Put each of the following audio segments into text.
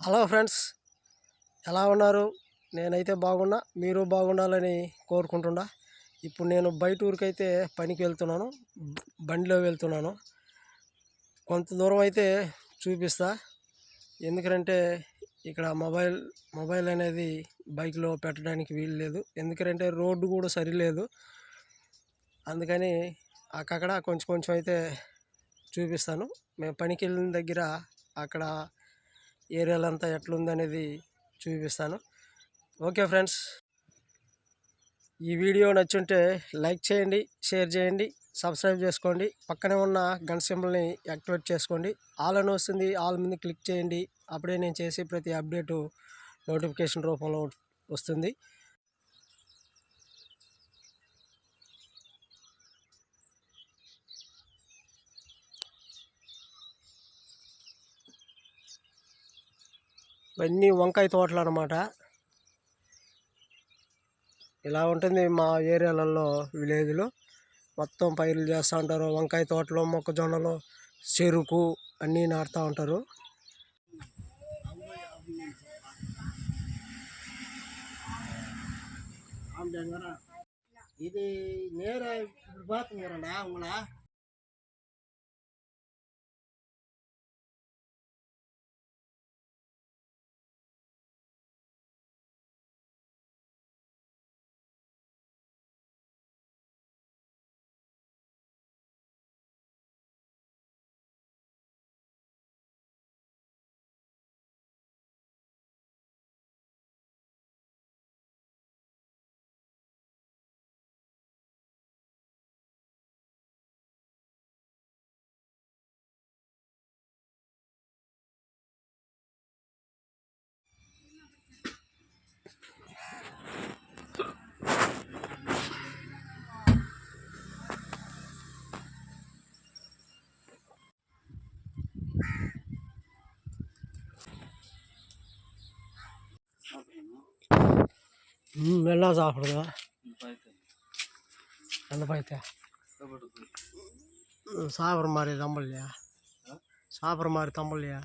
Hello friends, ఎలా ఉన్నారు? నేనైతే బాగున్నా, మీరు బాగుండాలని కోరుకుంటున్నా. ఇప్పుడు నేను బయట ఊరికైతే పనికి వెళ్తున్నాను, బండిలో వెళ్తున్నాను. కొంత దూరం అయితే చూపిస్తా. ఎందుకంటే ఇక్కడ మొబైల్ అనేది బైక్లో పెట్టడానికి వీలు లేదు. ఎందుకంటే రోడ్డు కూడా సరిలేదు. అందుకని అక్కడ కొంచెం కొంచెం అయితే చూపిస్తాను. మేము పనికి వెళ్ళిన దగ్గర అక్కడ ఏరియాలంతా ఎట్లుందనేది చూపిస్తాను. ఓకే ఫ్రెండ్స్, ఈ వీడియో నచ్చుంటే లైక్ చేయండి, షేర్ చేయండి, సబ్స్క్రైబ్ చేసుకోండి. పక్కనే ఉన్న గంట సింబల్ని యాక్టివేట్ చేసుకోండి. ఆల్ అని వస్తుంది, ఆల్ మీద క్లిక్ చేయండి. అప్పుడే నేను చేసే ప్రతి అప్డేటు నోటిఫికేషన్ రూపంలో వస్తుంది. ఇవన్నీ వంకాయ తోటలు అన్నమాట. ఇలా ఉంటుంది మా ఏరియాలలో, విలేజ్లో మొత్తం పైర్లు చేస్తూ ఉంటారు. వంకాయ తోటలు, మొక్కజొన్నలు, చెరుకు అన్నీ నాటుతూ ఉంటారు. ఇది నేర பாத்துங்கறடா உங்கள ఎలా సాపడదా ఎంతపైతే సాపర మారి తమ్మలియా సాపర మారి తమ్మలియా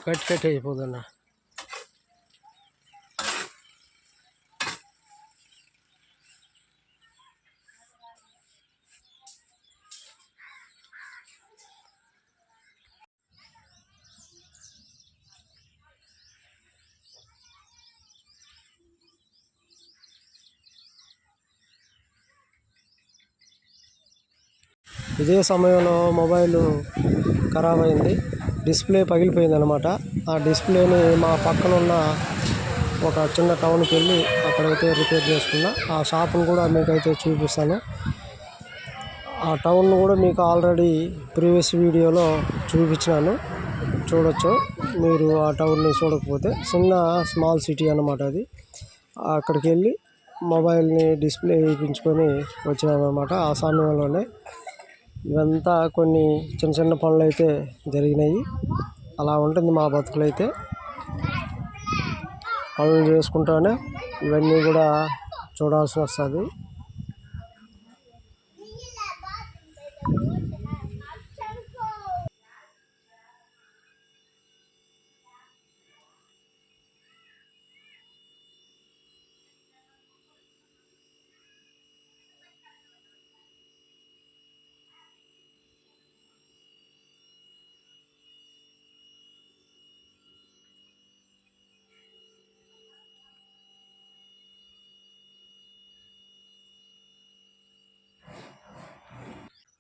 కట్ అయిపోదన్నా. ఇదే సమయంలో మొబైల్ ఖరాబ్ అయింది, డిస్ప్లే పగిలిపోయింది అనమాట. ఆ డిస్ప్లేని మా పక్కన ఉన్న ఒక చిన్న టౌన్కి వెళ్ళి అక్కడైతే రిపేర్ చేసుకున్నా. ఆ షాప్ను కూడా మీకైతే చూపిస్తాను. ఆ టౌన్ కూడా మీకు ఆల్రెడీ ప్రీవియస్ వీడియోలో చూపించినాను, చూడొచ్చు. మీరు ఆ టౌన్ని చూడకపోతే స్మాల్ సిటీ అన్నమాట అది. అక్కడికి వెళ్ళి మొబైల్ని డిస్ప్లే వేయించుకొని వచ్చినాను అనమాట. ఆ సమయంలోనే ఇవంతా కొన్ని చిన్న చిన్న పనులు అయితే జరిగినాయి. అలా ఉంటుంది మా బతుకులైతే. పనులు చేసుకుంటానే ఇవన్నీ కూడా చూడాల్సి వస్తుంది.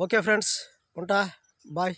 ఓకే ఫ్రెండ్స్, ఉంటా, బాయ్.